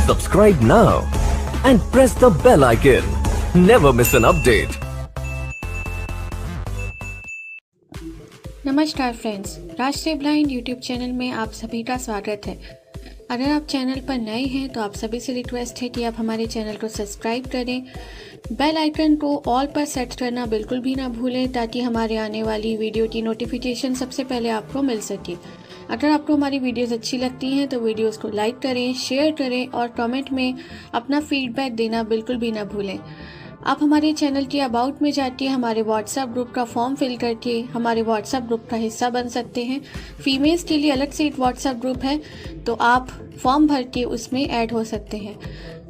Subscribe now and press the bell icon. Never miss an update. नमस्कार friends, राष्ट्रीय blind YouTube channel में आप सभी का स्वागत है। अगर आप चैनल पर नए हैं तो आप सभी से रिक्वेस्ट है कि आप हमारे चैनल को सब्सक्राइब करें, बेल आइकन को ऑल पर सेट करना बिल्कुल भी ना भूलें ताकि हमारे आने वाली वीडियो की नोटिफिकेशन सबसे पहले आपको मिल सके। अगर आपको हमारी वीडियोस अच्छी लगती हैं तो वीडियोस को लाइक करें, शेयर करें और कमेंट में अपना फीडबैक देना बिल्कुल भी ना भूलें। आप हमारे चैनल के अबाउट में जाके हमारे व्हाट्सएप ग्रुप का फॉर्म फिल करके हमारे व्हाट्सएप ग्रुप का हिस्सा बन सकते हैं। फीमेल्स के लिए अलग से एक व्हाट्सएप ग्रुप है, तो आप फॉर्म भर के उसमें ऐड हो सकते हैं।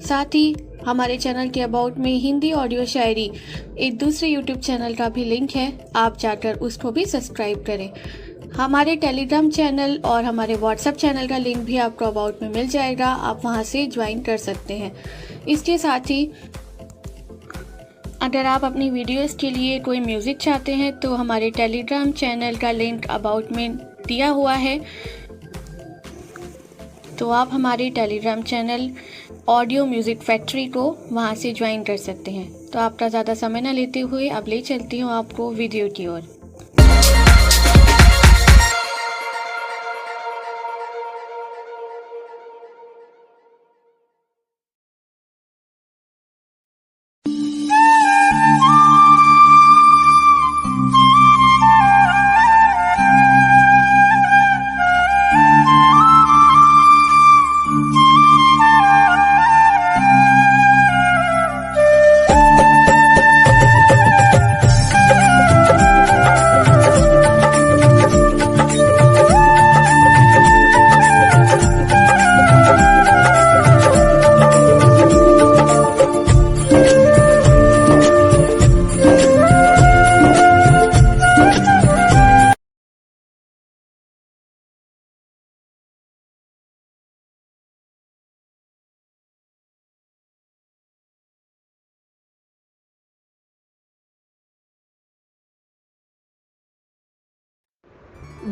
साथ ही हमारे चैनल के अबाउट में हिंदी ऑडियो शायरी एक दूसरे यूट्यूब चैनल का भी लिंक है, आप जाकर उसको भी सब्सक्राइब करें। हमारे टेलीग्राम चैनल और हमारे व्हाट्सएप चैनल का लिंक भी आपको अबाउट में मिल जाएगा, आप वहां से ज्वाइन कर सकते हैं। इसके साथ ही अगर आप अपनी वीडियोस के लिए कोई म्यूज़िक चाहते हैं तो हमारे टेलीग्राम चैनल का लिंक अबाउट में दिया हुआ है, तो आप हमारे Telegram channel audio music factory को वहां से ज्वाइन कर सकते हैं। तो आपका ज़्यादा समय न लेते हुए अब ले चलती हूँ आपको वीडियो की ओर।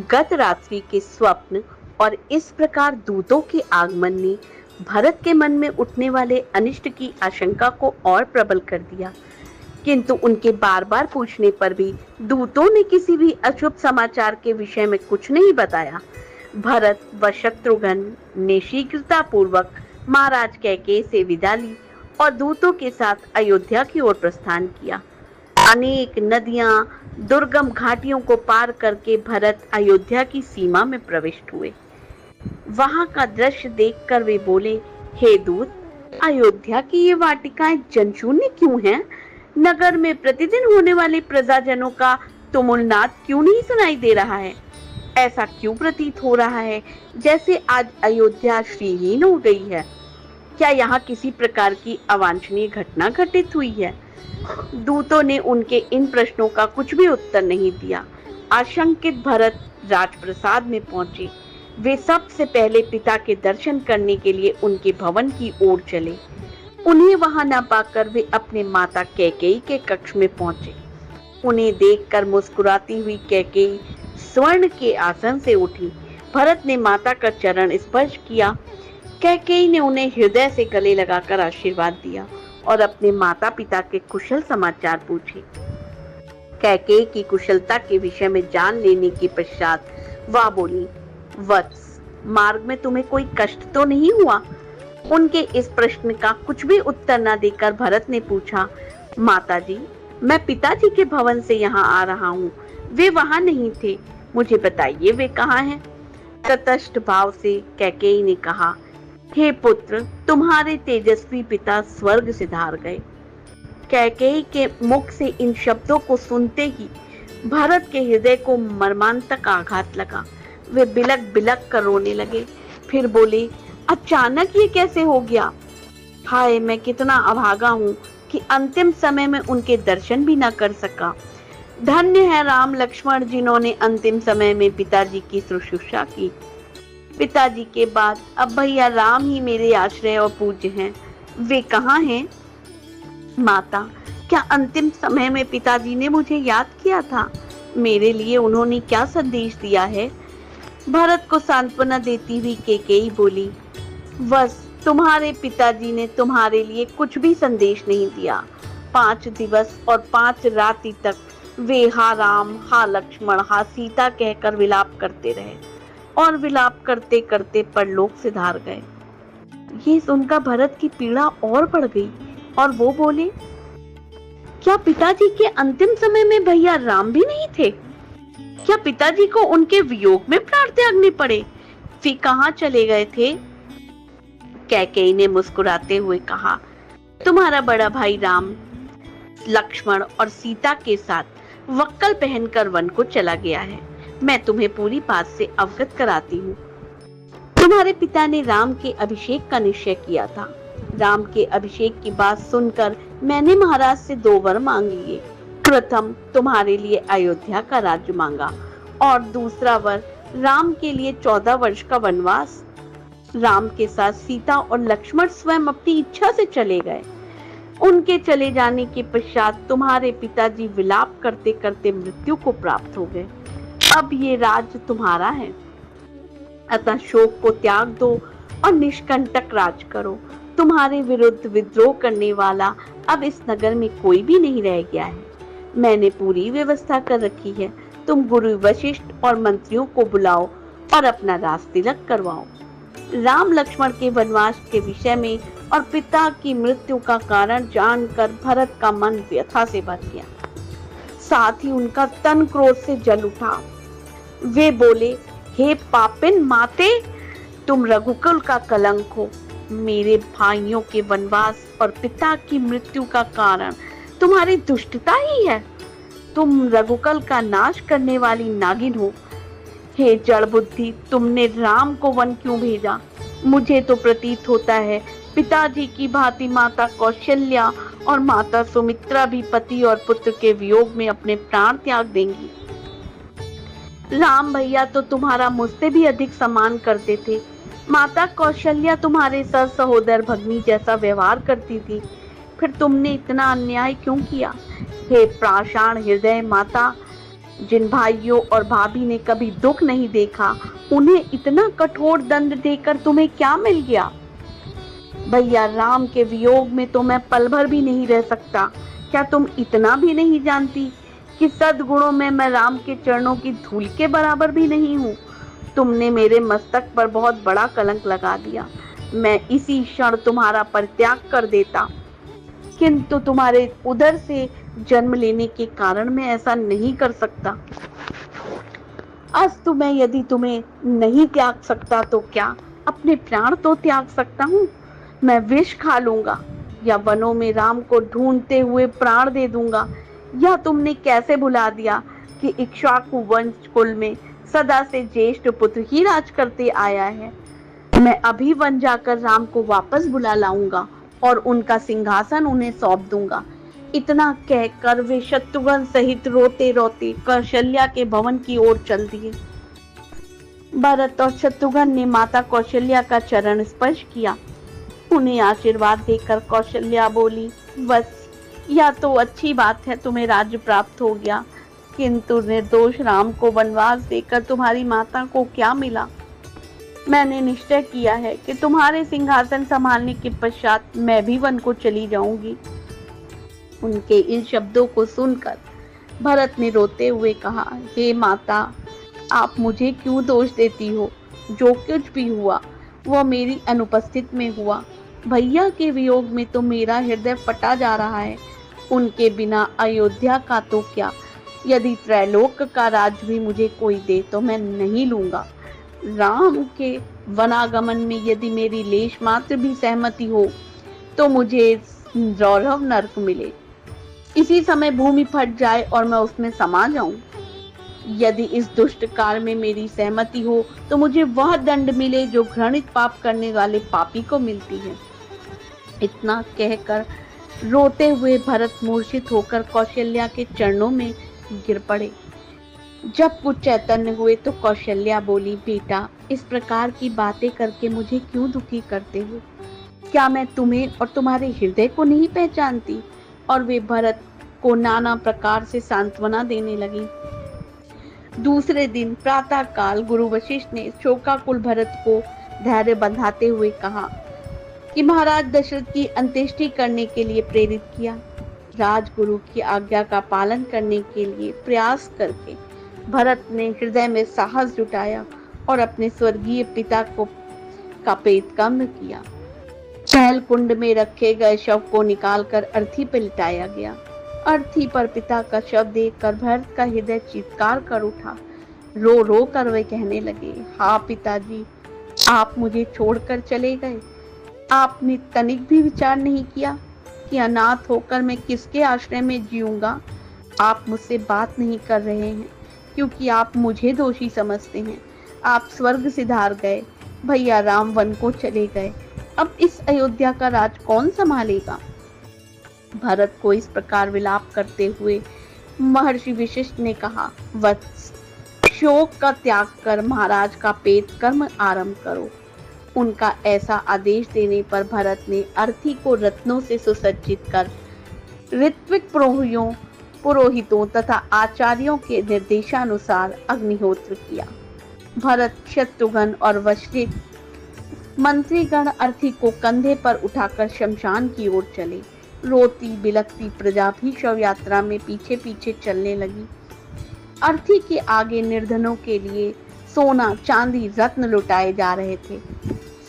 गत रात्रि के स्वप्न और इस प्रकार दूतों के आगमन ने भरत के मन में उठने वाले अनिष्ट की आशंका को और प्रबल कर दिया, किंतु उनके बार बार पूछने पर भी दूतों ने किसी भी अशुभ समाचार के विषय में कुछ नहीं बताया। भरत व शत्रुघ्न ने शीघ्रता पूर्वक महाराज कैकेयी से विदा ली और दूतों के साथ अयोध्या की ओर प्रस्थान किया। अनेक नदियां, दुर्गम घाटियों को पार करके भरत अयोध्या की सीमा में प्रविष्ट हुए। वहां का दृश्य देखकर वे बोले, हे दूत, अयोध्या की ये वाटिकाएं जनशून्य क्यों हैं? नगर में प्रतिदिन होने वाले प्रजाजनों का तुमुलनाद क्यों नहीं सुनाई दे रहा है? ऐसा क्यों प्रतीत हो रहा है जैसे आज अयोध्या श्रीहीन हो गई है? क्या यहाँ किसी प्रकार की अवांछनीय घटना घटित हुई है? दूतों ने उनके इन प्रश्नों का कुछ भी उत्तर नहीं दिया। आशंकित भरत राजप्रसाद में पहुंचे। वे सबसे पहले पिता के दर्शन करने के लिए उनके भवन की ओर चले। उन्हें वहां न पाकर वे अपने माता कैकेयी के कक्ष में पहुंचे। उन्हें देखकर मुस्कुराती हुई कैकेयी स्वर्ण के आसन से उठी। भरत ने माता का चरण स्पर्श किया। कैकेयी ने उन्हें हृदय से गले लगाकर आशीर्वाद दिया और अपने माता पिता के कुशल समाचार पूछे। कैकेयी की कुशलता के विषय में जान लेने के पश्चात वह बोली, वत्स, मार्ग में तुम्हें कोई कष्ट तो नहीं हुआ? उनके इस प्रश्न का कुछ भी उत्तर न देकर भरत ने पूछा, माताजी, मैं पिताजी के भवन से यहाँ आ रहा हूँ, वे वहाँ नहीं थे, मुझे बताइए वे कहाँ हैं? तटस्थ भाव से कैकेयी ने कहा, हे पुत्र, तुम्हारे तेजस्वी पिता स्वर्ग सिधार गए। कैकेयी के मुख से इन शब्दों को सुनते ही भरत के हृदय को मर्मांतक आघात लगा। वे बिलक बिलक कर रोने लगे। फिर बोले, अचानक ये कैसे हो गया? हाय, मैं कितना अभागा हूँ कि अंतिम समय में उनके दर्शन भी न कर सका। धन्य है राम लक्ष्मण जिन्होंने अंतिम समय में पिताजी की शुश्रूषा की। पिताजी के बाद अब भैया राम ही मेरे आश्रय और पूज्य हैं। वे कहाँ हैं? माता, क्या अंतिम समय में पिताजी ने मुझे याद किया था? मेरे लिए उन्होंने क्या संदेश दिया है? भरत को सांत्वना देती हुई कैकेयी बोली, बस तुम्हारे पिताजी ने तुम्हारे लिए कुछ भी संदेश नहीं दिया। 5 दिवस और 5 रात्रि तक वे हा राम, हा लक्ष्मण, हा सीता कहकर विलाप करते रहे और विलाप करते करते परलोक सिधार गए। ये सुनकर भरत की पीड़ा और बढ़ गई और वो बोले, क्या पिताजी के अंतिम समय में भैया राम भी नहीं थे? क्या पिताजी को उनके वियोग में प्राण त्यागने पड़े? वे कहाँ चले गए थे? कैकेयी ने मुस्कुराते हुए कहा, तुम्हारा बड़ा भाई राम लक्ष्मण और सीता के साथ वक्कल पहनकर वन को चला गया है। मैं तुम्हें पूरी बात से अवगत कराती हूँ। तुम्हारे पिता ने राम के अभिषेक का निश्चय किया था। राम के अभिषेक की बात सुनकर मैंने महाराज से 2 वर मांग लिए। प्रथम तुम्हारे लिए अयोध्या का राज्य मांगा और दूसरा वर राम के लिए 14 वर्ष का वनवास। राम के साथ सीता और लक्ष्मण स्वयं अपनी इच्छा से चले गए। उनके चले जाने के पश्चात तुम्हारे पिताजी विलाप करते करते मृत्यु को प्राप्त हो गए। अब ये राज्य तुम्हारा है, अतः शोक को त्याग दो और निष्कंटक राज करो। तुम्हारे विरुद्ध विद्रोह करने वाला अब इस नगर में कोई भी नहीं रह गया है। मैंने पूरी व्यवस्था कर रखी है। तुम गुरु वशिष्ठ और मंत्रियों को बुलाओ और अपना राज तिलक करवाओ। राम लक्ष्मण के वनवास के विषय में और पिता की मृत्यु का कारण जानकर भरत का मन व्यथा से भर गया, साथ ही उनका तन क्रोध से जल उठा। वे बोले, हे पापिन माते, तुम रघुकुल का कलंक हो। मेरे भाइयों के वनवास और पिता की मृत्यु का कारण तुम्हारी दुष्टता ही है। तुम रघुकुल का नाश करने वाली नागिन हो। हे जड़ बुद्धि, तुमने राम को वन क्यों भेजा? मुझे तो प्रतीत होता है पिताजी की भांति माता कौशल्या और माता सुमित्रा भी पति और पुत्र के वियोग में अपने प्राण त्याग देंगी। राम भैया तो तुम्हारा मुझसे भी अधिक सम्मान करते थे। माता कौशल्या तुम्हारे सर सहोदर भगनी जैसा व्यवहार करती थी। फिर तुमने इतना अन्याय क्यों किया? हे प्राषाण हृदय माता, जिन भाइयों और भाभी ने कभी दुख नहीं देखा, उन्हें इतना कठोर दंड देकर तुम्हें क्या मिल गया? भैया राम के वियोग में तो मैं पल भर भी नहीं रह सकता। क्या तुम इतना भी नहीं जानती कि सद्गुणों में मैं राम के चरणों की धूल के बराबर भी नहीं हूँ? तुमने मेरे मस्तक पर बहुत बड़ा कलंक लगा दिया। मैं इसी क्षण तुम्हारा परित्याग कर देता, किंतु तुम्हारे उदर से जन्म लेने के कारण मैं ऐसा नहीं कर सकता। अस्तु, मैं यदि तुम्हें नहीं त्याग सकता तो क्या अपने प्राण तो त्याग सकता हूँ। मैं विष खा लूंगा या वनों में राम को ढूंढते हुए प्राण दे दूंगा। या तुमने कैसे भुला दिया कि इक्ष्वाकु वंश कुल में सदा से ज्येष्ठ पुत्र ही राज करते आया है। मैं अभी वन जाकर राम को वापस बुला लाऊंगा और उनका सिंहासन उन्हें सौंप दूंगा। इतना कहकर वे शत्रुघ्न सहित रोते रोते कौशल्या के भवन की ओर चल दिए। भरत और शत्रुघ्न ने माता कौशल्या का चरण स्पर्श किया। उन्हें आशीर्वाद देकर कौशल्या बोली, बस यह तो अच्छी बात है, तुम्हें राज्य प्राप्त हो गया, किंतु निर्दोष राम को वनवास देकर तुम्हारी माता को क्या मिला? मैंने निश्चय किया है कि तुम्हारे सिंहासन संभालने के पश्चात मैं भी वन को चली जाऊंगी। उनके इन शब्दों को सुनकर भरत ने रोते हुए कहा, हे माता, आप मुझे क्यों दोष देती हो? जो कुछ भी हुआ वह मेरी अनुपस्थित में हुआ। भैया के वियोग में तो मेरा हृदय फटा जा रहा है। उनके बिना अयोध्या का तो क्या, यदि त्रैलोक का राज्य भी मुझे कोई दे तो मैं नहीं लूंगा। राम के वनागमन में यदि मेरी लेश मात्र भी सहमति हो तो मुझे रौरव नरक मिले। इसी समय भूमि फट जाए और मैं उसमें समा जाऊं। यदि इस दुष्ट कार्य में मेरी सहमति हो तो मुझे वह दंड मिले जो घृणित पाप करने वाले पापी को मिलती है। इतना कहकर रोते हुए भरत मूर्छित होकर कौशल्या के चरणों में गिर पड़े। जब कुछ चैतन्य हुए तो कौशल्या बोली, बेटा, इस प्रकार की बातें करके मुझे क्यों दुखी करते हो? क्या मैं तुम्हें और तुम्हारे हृदय को नहीं पहचानती? और वे भरत को नाना प्रकार से सांत्वना देने लगी। दूसरे दिन प्रातः काल गुरु वशिष्ठ ने शोकाकुल भरत को धैर्य बंधाते हुए कहा, कि महाराज दशरथ की अंत्येष्टि करने के लिए प्रेरित किया। राजगुरु की आज्ञा का पालन करने के लिए प्रयास करके भरत ने हृदय में साहस जुटाया और अपने स्वर्गीय पिता का पेटकर्म किया। शैल कुंड में रखे गए शव को निकालकर अर्थी पर लिटाया गया। अर्थी पर पिता का शव देखकर भरत का हृदय चीत्कार कर उठा। रो रो कर वे कहने लगे, हाँ पिताजी, आप मुझे छोड़कर चले गए। आपने तनिक भी विचार नहीं किया कि अनाथ होकर मैं किसके आश्रय में जीऊंगा। आप मुझसे बात नहीं कर रहे हैं क्योंकि आप मुझे दोषी समझते हैं। आप स्वर्ग सिधार गए, भैया राम वन को चले गए। अब इस अयोध्या का राज कौन संभालेगा। भरत को इस प्रकार विलाप करते हुए महर्षि वशिष्ठ ने कहा, वत्स, शोक का त्याग कर महाराज का पेट कर्म आरंभ करो। उनका ऐसा आदेश देने पर भरत ने अर्थी को रत्नों से सुसज्जित कर ऋत्विक पुरोहितों तथा आचार्यों के निर्देशानुसार अग्निहोत्र किया। भरत, शत्रुघ्न और वशिष्ठ मंत्रीगण अर्थी को कंधे पर उठाकर शमशान की ओर चले। रोती बिलखती प्रजा भी शव यात्रा में पीछे पीछे चलने लगी। अर्थी के आगे निर्धनों के लिए सोना, चांदी, रत्न लुटाए जा रहे थे।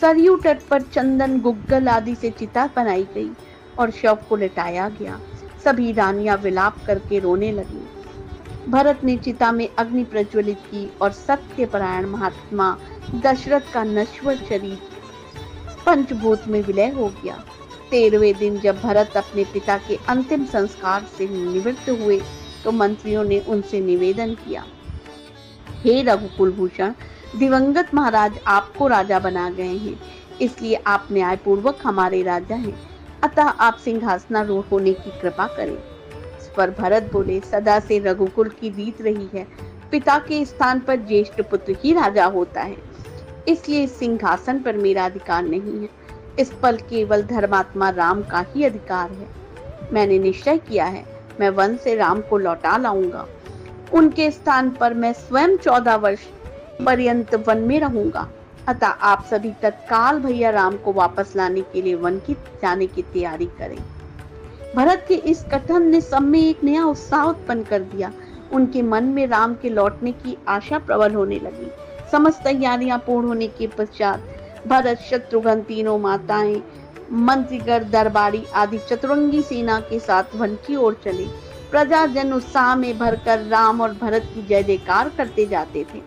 सरयू तट पर चंदन, गुग्गल आदि से चिता बनाई गई और शव को लिटाया गया। सभी रानियां विलाप करके रोने लगी। भरत ने चिता में अग्नि प्रज्वलित की और सत्यपरायण महात्मा दशरथ का नश्वर शरीर पंचभूत में विलय हो गया। 13वें दिन जब भरत अपने पिता के अंतिम संस्कार से निवृत्त हुए तो मंत्रियों ने उनसे निवेदन किया, हे रघुकुल भूषण, दिवंगत महाराज आपको राजा बना गए हैं, इसलिए आप न्यायपूर्वक हमारे राजा हैं, अतः आप सिंहासनारूढ़ होने की कृपा करें। इस पर भरत बोले, सदा से रघुकुल की रीत रही है, पिता के स्थान पर ज्येष्ठ पुत्र ही राजा होता है, इसलिए इस सिंहासन पर मेरा अधिकार नहीं है। इस पर केवल धर्मात्मा राम का ही अधिकार है। मैंने निश्चय किया है, मैं वन से राम को लौटा लाऊंगा। उनके स्थान पर मैं स्वयं 14 वर्ष पर्यंत वन में रहूंगा। अतः आप सभी तत्काल भैया राम को वापस लाने के लिए वन की जाने की तैयारी करें। भरत के इस कथन ने सब में एक नया उत्साह उत्पन्न कर दिया। उनके मन में राम के लौटने की आशा प्रबल होने लगी। समस्त तैयारियां पूर्ण होने के पश्चात भरत, शत्रुघ्न, तीनों माताएं, मंत्रीगण, दरबारी आदि चतुरंगी सेना के साथ वन की ओर चले। प्रजाजन उत्साह में भरकर राम और भरत की जय जयकार करते जाते थे।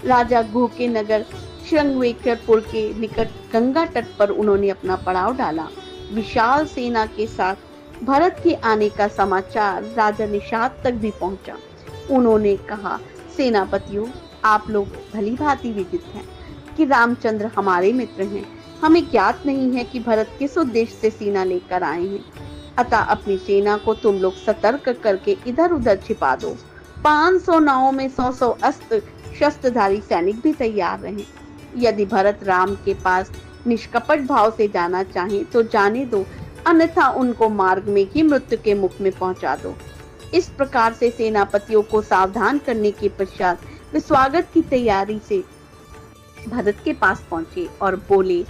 राजा गुह के नगर श्रृंगवेकरपुर के निकट गंगा तट पर उन्होंने अपना पड़ाव डाला। विशाल सेना के साथ भरत के आने का समाचार राजा निषाद तक भी पहुंचा। उन्होंने कहा, सेनापतियों, आप लोग भली भांति विदित हैं कि रामचंद्र हमारे मित्र हैं। हमें ज्ञात नहीं है कि भरत किस उद्देश्य से सेना लेकर आए हैं, अतः अपनी सेना को तुम लोग सतर्क करके इधर उधर छिपा दो। 500 नावों में 100 अस्त्र शस्त्रधारी सैनिक भी तैयार रहे। यदि भरत राम के पास निष्कपट भाव से जाना चाहें तो जाने दो, अन्यथा उनको मार्ग में ही मृत्यु के मुख में पहुंचा दो। इस प्रकार से सेनापतियों को सावधान करने के पश्चात वे स्वागत की तैयारी से भरत के पास पहुंचे और बोले,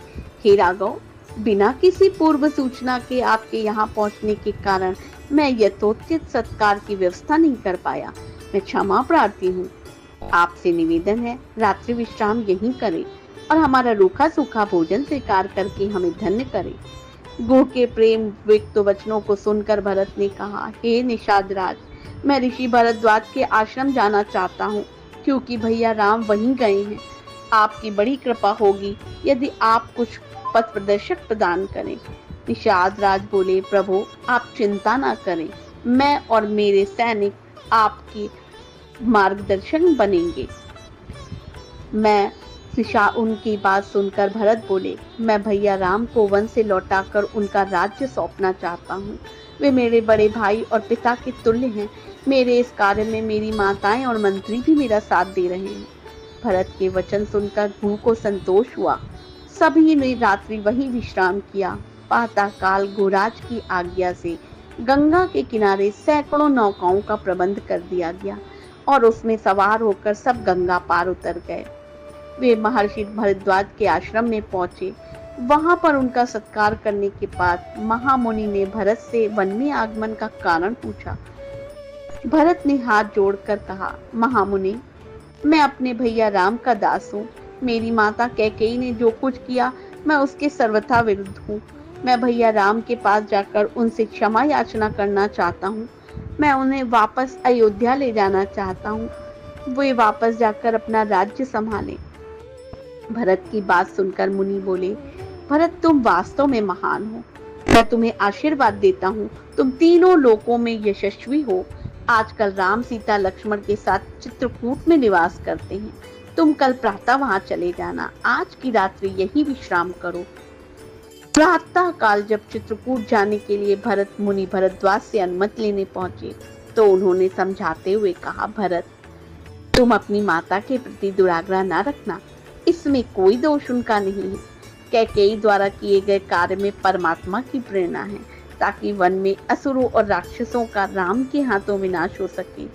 हे राघव, बिना किसी पूर्व सूचना के आपके यहाँ पहुंचने के कारण मैं यथोचित सत्कार की व्यवस्था नहीं कर पाया। मैं क्षमा प्रार्थी हूँ। आपसे निवेदन है, रात्रि विश्राम यहीं करें और हमारा रूखा सूखा भोजन स्वीकार करके हमें धन्य करें। गुह के प्रेम व्यक्त वचनों को सुनकर भरत ने कहा, हे निषाद राज, मैं ऋषि भरद्वाज के आश्रम जाना चाहता हूँ, क्योंकि भैया राम वहीं गए हैं। आपकी बड़ी कृपा होगी यदि आप कुछ पथ प्रदर्शक प्रदान करें। निषाद राज बोले, प्रभु आप चिंता ना करें, मैं और मेरे सैनिक आपकी मार्गदर्शन बनेंगे। उनकी बात सुनकर भरत बोले, मैं भैया राम को वन से लौटाकर उनका राज्य सौंपना चाहता हूँ। वे मेरे बड़े भाई और पिता के तुल्य हैं। मेरे इस कार्य में मेरी माताएं और मंत्री भी मेरा साथ दे रहे हैं। भरत के वचन सुनकर गुह को संतोष हुआ। सभी ने रात्रि वहीं विश्राम किया। प्रातःकाल गुहराज की आज्ञा से गंगा के किनारे सैकड़ों नौकाओं का प्रबंध कर दिया गया और उसमें सवार होकर सब गंगा पार उतर गए। वे महर्षि भरद्वाज के आश्रम में पहुंचे। वहां पर उनका सत्कार करने के बाद महामुनि ने भरत से वन में आगमन का कारण पूछा। भरत ने हाथ जोड़कर कहा, महामुनि, मैं अपने भैया राम का दास हूँ। मेरी माता कैकेयी ने जो कुछ किया मैं उसके सर्वथा विरुद्ध हूँ। मैं भैया राम के पास जाकर उनसे क्षमा याचना करना चाहता हूँ। मैं उन्हें वापस अयोध्या ले जाना चाहता हूँ। वे वापस जाकर अपना राज्य संभालें। भरत की बात सुनकर मुनि बोले, भरत, तुम वास्तव में महान हो। मैं तुम्हें आशीर्वाद देता हूँ। तुम तीनों लोकों में यशस्वी हो। आजकल राम, सीता, लक्ष्मण के साथ चित्रकूट में निवास करते हैं। तुम कल प्रातः वहां चले जाना। आज की रात्रि यही विश्राम करो। प्रातः काल जब चित्रकूट जाने के लिए भरत मुनि भरद्वाज से अनुमति लेने पहुंचे तो उन्होंने समझाते हुए कहा, भरत, तुम अपनी माता के प्रति दुराग्रह न रखना। इसमें कोई दोष उनका नहीं है। कैकेयी द्वारा किए गए कार्य में परमात्मा की प्रेरणा है, ताकि वन में असुरों और राक्षसों का राम के हाथों विनाश हो सके।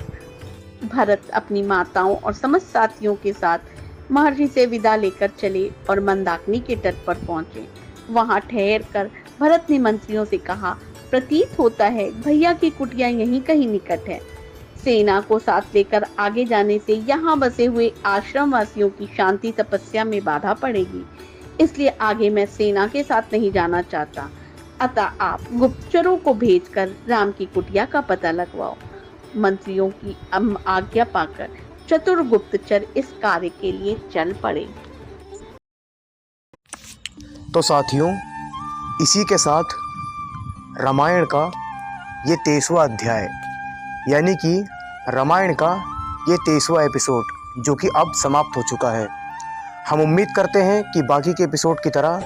भरत अपनी माताओं और समस्त साथियों के साथ महर्षि से विदा लेकर चले और मंदाकिनी के तट पर पहुंचे। वहां ठहर कर भरत ने मंत्रियों से कहा, प्रतीत होता है भैया की कुटिया यहीं कहीं निकट है। सेना को साथ लेकर आगे जाने से यहाँ बसे हुए आश्रम वासियों की शांति तपस्या में बाधा पड़ेगी। इसलिए आगे मैं सेना के साथ नहीं जाना चाहता। अतः आप गुप्तचरों को भेजकर राम की कुटिया का पता लगवाओ। मंत्रियों की आज्ञा पाकर चतुर गुप्तचर इस कार्य के लिए चल पड़े। तो साथियों, इसी के साथ रामायण का ये 23वां अध्याय यानी कि रामायण का ये 23वां एपिसोड जो कि अब समाप्त हो चुका है। हम उम्मीद करते हैं कि बाकी के एपिसोड की तरह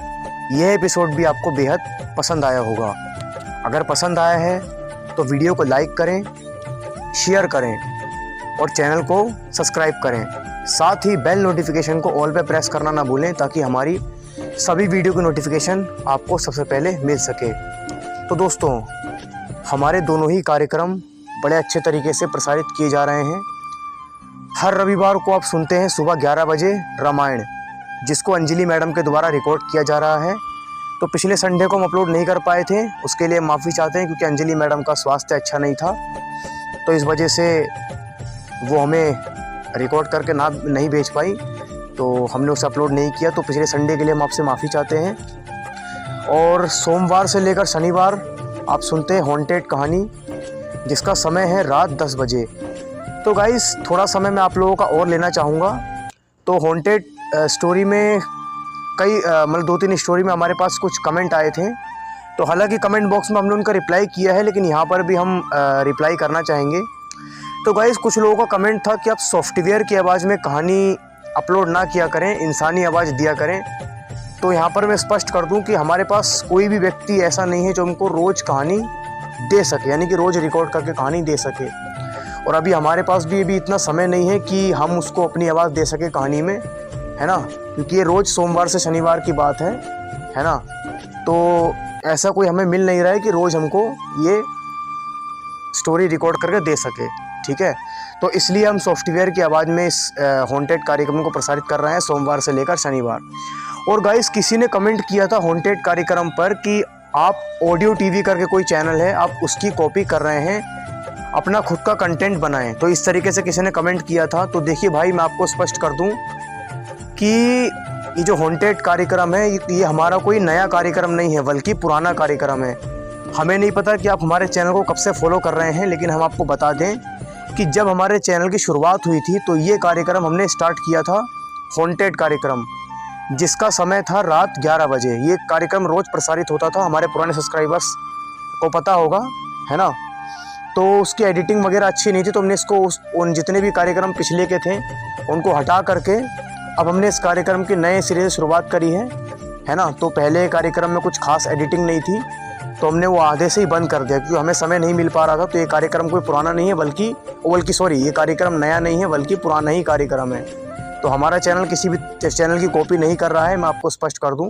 यह एपिसोड भी आपको बेहद पसंद आया होगा। अगर पसंद आया है तो वीडियो को लाइक करें, शेयर करें और चैनल को सब्सक्राइब करें। साथ ही बेल नोटिफिकेशन को ऑल पे प्रेस करना ना भूलें ताकि हमारी सभी वीडियो की नोटिफिकेशन आपको सबसे पहले मिल सके। तो दोस्तों, हमारे दोनों ही कार्यक्रम बड़े अच्छे तरीके से प्रसारित किए जा रहे हैं। हर रविवार को आप सुनते हैं सुबह 11 बजे रामायण, जिसको अंजलि मैडम के द्वारा रिकॉर्ड किया जा रहा है। तो पिछले संडे को हम अपलोड नहीं कर पाए थे, उसके लिए माफ़ी चाहते हैं क्योंकि अंजलि मैडम का स्वास्थ्य अच्छा नहीं था, तो इस वजह से वो हमें रिकॉर्ड करके नहीं भेज पाई, तो हमने उसे अपलोड नहीं किया। तो पिछले संडे के लिए हम आपसे माफ़ी चाहते हैं। और सोमवार से लेकर शनिवार आप सुनते हैं हॉन्टेड कहानी, जिसका समय है रात 10 बजे। तो गाइस, थोड़ा समय मैं आप लोगों का और लेना चाहूँगा। तो हॉन्टेड स्टोरी में कई मतलब 2-3 स्टोरी में हमारे पास कुछ कमेंट आए थे। तो हालांकि कमेंट बॉक्स में हमने उनका रिप्लाई किया है, लेकिन यहाँ पर भी हम रिप्लाई करना चाहेंगे। तो गाइस, कुछ लोगों का कमेंट था कि आप सॉफ्टवेयर की आवाज़ में कहानी अपलोड ना किया करें, इंसानी आवाज़ दिया करें। तो यहाँ पर मैं स्पष्ट कर दूं कि हमारे पास कोई भी व्यक्ति ऐसा नहीं है जो हमको रोज़ कहानी दे सके, यानी कि रोज़ रिकॉर्ड करके कहानी दे सके। और अभी हमारे पास भी अभी इतना समय नहीं है कि हम उसको अपनी आवाज़ दे सके कहानी में, है ना, क्योंकि ये रोज़ सोमवार से शनिवार की बात है ना। तो ऐसा कोई हमें मिल नहीं रहा है कि रोज़ हमको ये स्टोरी रिकॉर्ड करके दे सके, ठीक है। तो इसलिए हम सॉफ्टवेयर की आवाज़ में इस हॉन्टेड कार्यक्रम को प्रसारित कर रहे हैं सोमवार से लेकर शनिवार। और गाइस, किसी ने कमेंट किया था हॉन्टेड कार्यक्रम पर कि आप ऑडियो टीवी करके कोई चैनल है, आप उसकी कॉपी कर रहे हैं, अपना खुद का कंटेंट बनाएं। तो इस तरीके से किसी ने कमेंट किया था। तो देखिए भाई, मैं आपको स्पष्ट कर दूं कि ये जो हॉन्टेड कार्यक्रम है ये हमारा कोई नया कार्यक्रम नहीं है, बल्कि पुराना कार्यक्रम है। हमें नहीं पता कि आप हमारे चैनल को कब से फॉलो कर रहे हैं, लेकिन हम आपको बता दें कि जब हमारे चैनल की शुरुआत हुई थी तो ये कार्यक्रम हमने स्टार्ट किया था, हॉन्टेड कार्यक्रम, जिसका समय था रात 11 बजे। ये कार्यक्रम रोज़ प्रसारित होता था, हमारे पुराने सब्सक्राइबर्स को पता होगा, है ना। तो उसकी एडिटिंग वगैरह अच्छी नहीं थी, तो हमने इसको उन जितने भी कार्यक्रम पिछले के थे उनको हटा करके अब हमने इस कार्यक्रम की नए सिरे से शुरुआत करी है ना। तो पहले कार्यक्रम में कुछ खास एडिटिंग नहीं थी, तो हमने वो आधे से ही बंद कर दिया क्योंकि हमें समय नहीं मिल पा रहा था। तो ये कार्यक्रम कोई पुराना नहीं है, बल्कि सॉरी, ये कार्यक्रम नया नहीं है, बल्कि पुराना ही कार्यक्रम है। तो हमारा चैनल किसी भी चैनल की कॉपी नहीं कर रहा है, मैं आपको स्पष्ट कर दूं।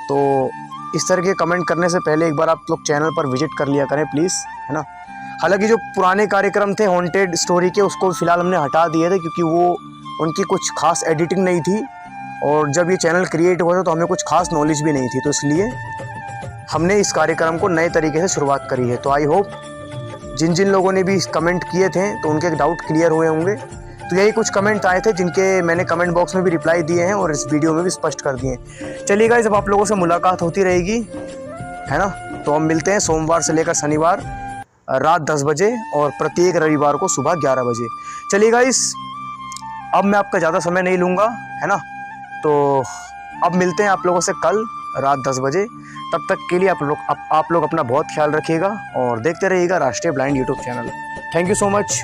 तो इस तरह के कमेंट करने से पहले एक बार आप लोग चैनल पर विजिट कर लिया करें प्लीज़, है ना। हालांकि जो पुराने कार्यक्रम थे हॉन्टेड स्टोरी के, उसको फ़िलहाल हमने हटा दिए थे क्योंकि वो उनकी कुछ खास एडिटिंग नहीं थी, और जब ये चैनल क्रिएट हुआ था तो हमें कुछ खास नॉलेज भी नहीं थी, तो इसलिए हमने इस कार्यक्रम को नए तरीके से शुरुआत करी है। तो आई होप जिन जिन लोगों ने भी कमेंट किए थे तो उनके डाउट क्लियर हुए होंगे। तो यही कुछ कमेंट आए थे जिनके मैंने कमेंट बॉक्स में भी रिप्लाई दिए हैं और इस वीडियो में भी स्पष्ट कर दिए हैं। चलिए गाइस, अब आप लोगों से मुलाकात होती रहेगी, है ना। तो हम मिलते हैं सोमवार से लेकर शनिवार रात 10 बजे और प्रत्येक रविवार को सुबह 11 बजे। चलिए गाइस, अब मैं आपका ज़्यादा समय नहीं लूँगा, है ना। तो अब मिलते हैं आप लोगों से कल रात 10 बजे। तब तक के लिए आप लोग अपना बहुत ख्याल रखिएगा और देखते रहिएगा राष्ट्रीय blind YouTube channel. Thank you so much.